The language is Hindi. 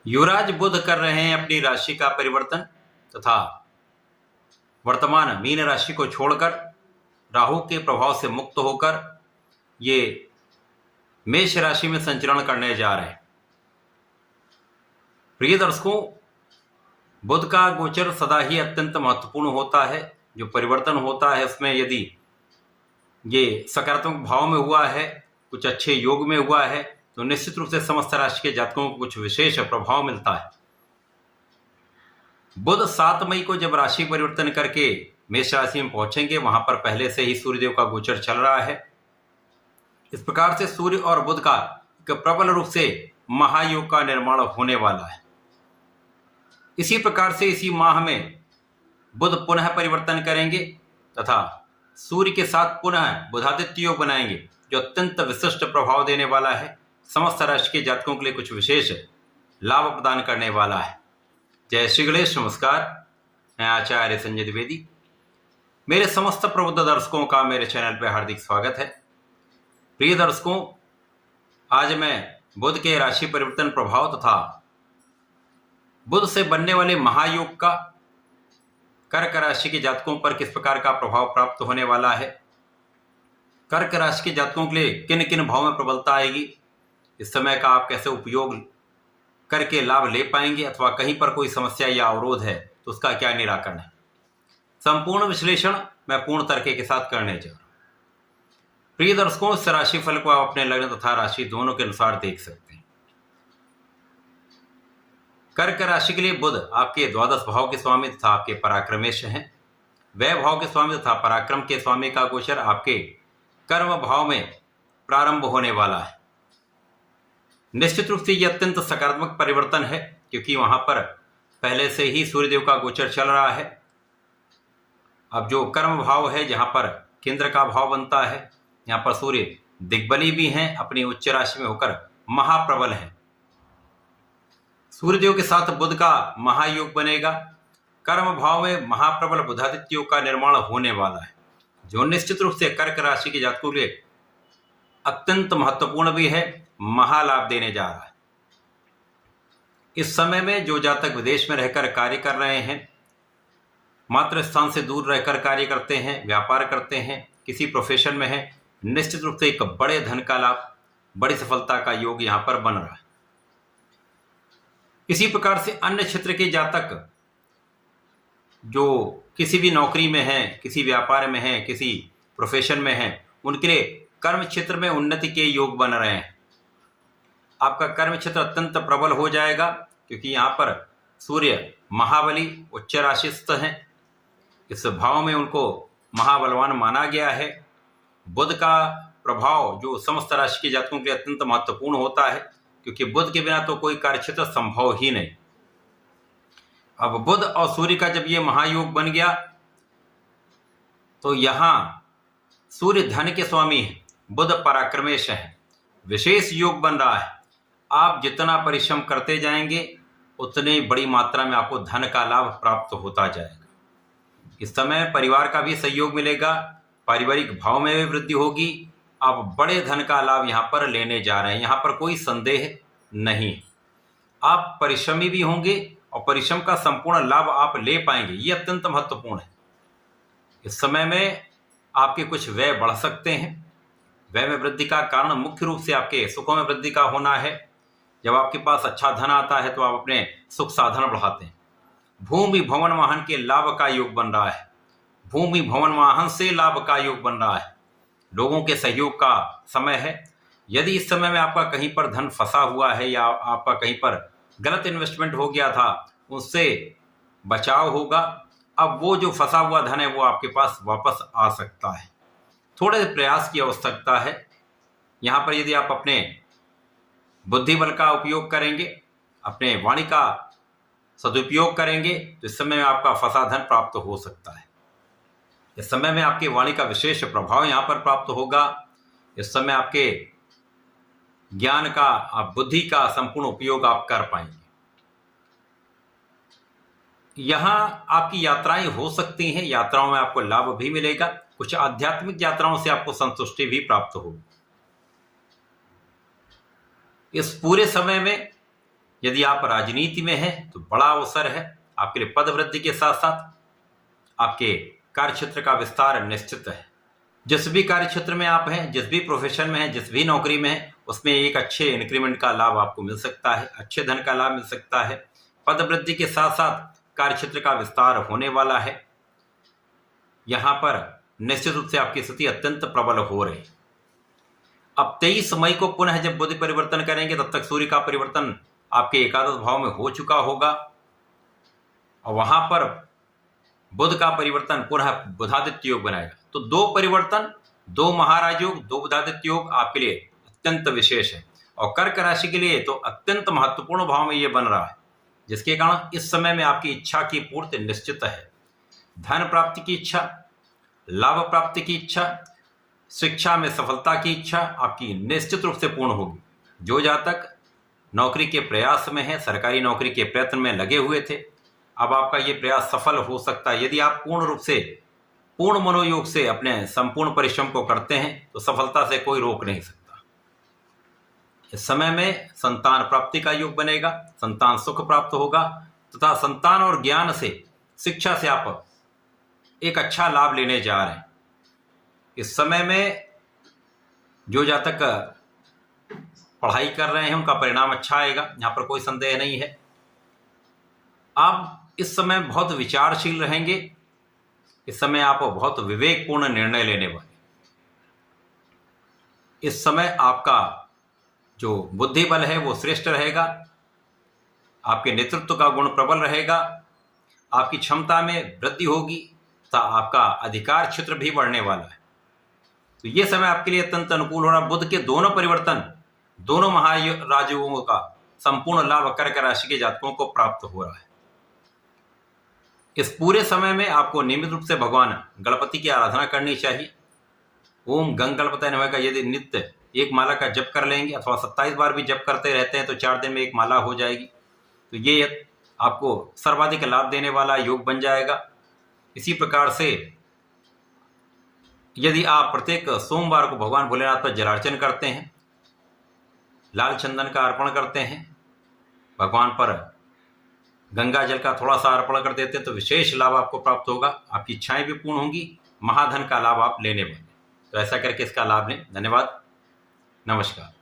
युवराज बुध कर रहे हैं अपनी राशि का परिवर्तन तथा वर्तमान मीन राशि को छोड़कर राहु के प्रभाव से मुक्त होकर ये मेष राशि में संचरण करने जा रहे हैं। प्रिय दर्शकों, बुध का गोचर सदा ही अत्यंत महत्वपूर्ण होता है। जो परिवर्तन होता है उसमें यदि ये सकारात्मक भाव में हुआ है, कुछ अच्छे योग में हुआ है, तो निश्चित रूप से समस्त राशि के जातकों को कुछ विशेष प्रभाव मिलता है। बुध 7 मई को जब राशि परिवर्तन करके मेष राशि में पहुंचेंगे, वहां पर पहले से ही सूर्यदेव का गोचर चल रहा है। इस प्रकार से सूर्य और बुध का एक प्रबल रूप से महायोग का निर्माण होने वाला है। इसी प्रकार से इसी माह में बुध पुनः परिवर्तन करेंगे तथा सूर्य के साथ पुनः बुधादित्य योग बनाएंगे, जो अत्यंत विशिष्ट प्रभाव देने वाला है। समस्त राशि के जातकों के लिए कुछ विशेष लाभ प्रदान करने वाला है। जय श्री गणेश। नमस्कार, मैं आचार्य संजय द्विवेदी। मेरे समस्त प्रबुद्ध दर्शकों का मेरे चैनल पर हार्दिक स्वागत है। प्रिय दर्शकों, आज मैं बुध के राशि परिवर्तन प्रभाव तथा बुध से बनने वाले महायोग का कर्क राशि के जातकों पर किस प्रकार का प्रभाव प्राप्त होने वाला है, कर्क राशि के जातकों के लिए किन किन भाव में प्रबलता आएगी, इस समय का आप कैसे उपयोग करके लाभ ले पाएंगे, अथवा कहीं पर कोई समस्या या अवरोध है तो उसका क्या निराकरण है, संपूर्ण विश्लेषण मैं पूर्ण तरीके के साथ करने जा रहा हूं। प्रिय दर्शकों, इस राशि फल को आप अपने लग्न तथा राशि दोनों के अनुसार देख सकते हैं। कर्क राशि के लिए बुध आपके द्वादश भाव के स्वामी तथा आपके पराक्रमेश हैं। वह भाव के स्वामी तथा पराक्रम के स्वामी का गोचर आपके कर्म भाव में प्रारंभ होने वाला है। निश्चित रूप से यह अत्यंत सकारात्मक परिवर्तन है, क्योंकि वहां पर पहले से ही सूर्यदेव का गोचर चल रहा है। अब जो कर्म भाव है, जहां पर केंद्र का भाव बनता है, यहाँ पर सूर्य दिग्बली भी हैं, अपनी उच्च राशि में होकर महाप्रबल हैं। सूर्यदेव के साथ बुध का महायोग बनेगा। कर्म भाव में महाप्रबल बुधादित्य योग का निर्माण होने वाला है, जो निश्चित रूप से कर्क राशि के जातकों के लिए अत्यंत महत्वपूर्ण भी है, महालाभ देने जा रहा है। इस समय में जो जातक विदेश में रहकर कार्य कर रहे हैं, मातृ स्थान से दूर रहकर कार्य करते हैं, व्यापार करते हैं, किसी प्रोफेशन में है, निश्चित रूप से एक बड़े धन का लाभ, बड़ी सफलता का योग यहां पर बन रहा है। इसी प्रकार से अन्य क्षेत्र के जातक जो किसी भी नौकरी में हैं, किसी व्यापार में हैं, किसी प्रोफेशन में हैं, उनके लिए कर्म क्षेत्र में उन्नति के योग बन रहे हैं। आपका कर्म क्षेत्र अत्यंत प्रबल हो जाएगा, क्योंकि यहाँ पर सूर्य महाबली उच्च राशिस्थ हैं। इस भाव में उनको महाबलवान माना गया है। बुध का प्रभाव जो समस्त राशि के जातकों के लिए अत्यंत महत्वपूर्ण होता है, क्योंकि बुध के बिना तो कोई कार्यक्षेत्र संभव ही नहीं। अब बुध और सूर्य का जब ये महायोग बन गया, तो यहां सूर्य धन के स्वामी है, बुध पराक्रमेश है, विशेष योग बन रहा है। आप जितना परिश्रम करते जाएंगे, उतने बड़ी मात्रा में आपको धन का लाभ प्राप्त होता जाएगा। इस समय परिवार का भी सहयोग मिलेगा, पारिवारिक भाव में भी वृद्धि होगी। आप बड़े धन का लाभ यहाँ पर लेने जा रहे हैं, यहाँ पर कोई संदेह नहीं। आप परिश्रमी भी होंगे और परिश्रम का संपूर्ण लाभ आप ले पाएंगे, ये अत्यंत महत्वपूर्ण है। इस समय में आपके कुछ व्यय बढ़ सकते हैं। व्यय में वृद्धि का कारण मुख्य रूप से आपके सुखों में वृद्धि का होना है। जब आपके पास अच्छा धन आता है तो आप अपने सुख साधन बढ़ाते हैं। भूमि भवन वाहन के लाभ का योग बन रहा है, भूमि भवन वाहन से लाभ का योग बन रहा है। लोगों के सहयोग का समय है। यदि इस समय में आपका कहीं पर धन फंसा हुआ है या आपका कहीं पर गलत इन्वेस्टमेंट हो गया था, उससे बचाव होगा। अब वो जो फंसा हुआ धन है वो आपके पास वापस आ सकता है। थोड़े प्रयास की आवश्यकता है। यहाँ पर यदि आप अपने बुद्धि बल का उपयोग करेंगे, अपने वाणी का सदुपयोग करेंगे, तो इस समय में आपका फंसा धन प्राप्त हो सकता है। इस समय में आपके वाणी का विशेष प्रभाव यहाँ पर प्राप्त होगा। इस समय आपके ज्ञान का, आप बुद्धि का संपूर्ण उपयोग आप कर पाएंगे। यहाँ आपकी यात्राएं हो सकती हैं, यात्राओं में आपको लाभ भी मिलेगा। कुछ आध्यात्मिक यात्राओं से आपको संतुष्टि भी प्राप्त होगी। इस पूरे समय में यदि आप राजनीति में हैं तो बड़ा अवसर है आपके लिए। पद वृद्धि के साथ साथ आपके कार्य क्षेत्र का विस्तार निश्चित है। जिस भी कार्य क्षेत्र में आप हैं, जिस भी प्रोफेशन में हैं, जिस भी नौकरी में हैं, उसमें एक अच्छे इंक्रीमेंट का लाभ आपको मिल सकता है, अच्छे धन का लाभ मिल सकता है। पद वृद्धि के साथ साथ कार्य क्षेत्र का विस्तार होने वाला है। यहाँ पर निश्चित रूप से आपकी स्थिति अत्यंत प्रबल हो रही। अब 23 मई को पुनः जब बुध परिवर्तन करेंगे, तब तक सूर्य का परिवर्तन आपके एकादश भाव में हो चुका होगा और वहां पर बुध का परिवर्तन पुनः बुधादित्य योग बनाएगा। तो 2 परिवर्तन, 2 महाराज योग, 2 बुधादित्य योग आपके लिए अत्यंत विशेष है। और कर्क राशि के लिए तो अत्यंत महत्वपूर्ण भाव में यह बन रहा है, जिसके कारण इस समय में आपकी इच्छा की पूर्ति निश्चित है। धन प्राप्ति की इच्छा, लाभ प्राप्ति की इच्छा, शिक्षा में सफलता की इच्छा आपकी निश्चित रूप से पूर्ण होगी। जो जातक नौकरी के प्रयास में है, सरकारी नौकरी के प्रयत्न में लगे हुए थे, अब आपका ये प्रयास सफल हो सकता है। यदि आप पूर्ण रूप से, पूर्ण मनोयोग से अपने संपूर्ण परिश्रम को करते हैं तो सफलता से कोई रोक नहीं सकता। इस समय में संतान प्राप्ति का योग बनेगा, संतान सुख प्राप्त होगा तथा संतान और ज्ञान से, शिक्षा से आप एक अच्छा लाभ लेने जा रहे हैं। इस समय में जो जातक पढ़ाई कर रहे हैं उनका परिणाम अच्छा आएगा, यहाँ पर कोई संदेह नहीं है। आप इस समय बहुत विचारशील रहेंगे। इस समय आप बहुत विवेकपूर्ण निर्णय लेने वाले। इस समय आपका जो बुद्धि बल है वो श्रेष्ठ रहेगा, आपके नेतृत्व का गुण प्रबल रहेगा, आपकी क्षमता में वृद्धि होगी तथा आपका अधिकार क्षेत्र भी बढ़ने वाला है। तो ये समय आपके लिए अत्यंत अनुकूल हो रहा है। बुध के दोनों परिवर्तन, दोनों महाराजयोगों का संपूर्ण लाभ कर्क राशि के जातकों को प्राप्त हो रहा है। इस पूरे समय में आपको नियमित रूप से भगवान गणपति की आराधना करनी चाहिए। ओम गंग गणपतये नमः का यदि नित्य एक माला का जप कर लेंगे अथवा 27 बार भी जप करते रहते हैं तो 4 दिन में एक माला हो जाएगी। तो ये आपको सर्वाधिक लाभ देने वाला योग बन जाएगा। इसी प्रकार से यदि आप प्रत्येक सोमवार को भगवान भोलेनाथ पर जलार्चन करते हैं, लाल चंदन का अर्पण करते हैं, भगवान पर गंगा जल का थोड़ा सा अर्पण कर देते हैं तो विशेष लाभ आपको प्राप्त होगा। आपकी इच्छाएं भी पूर्ण होंगी, महाधन का लाभ आप लेने वाले। तो ऐसा करके इसका लाभ लें। धन्यवाद, नमस्कार।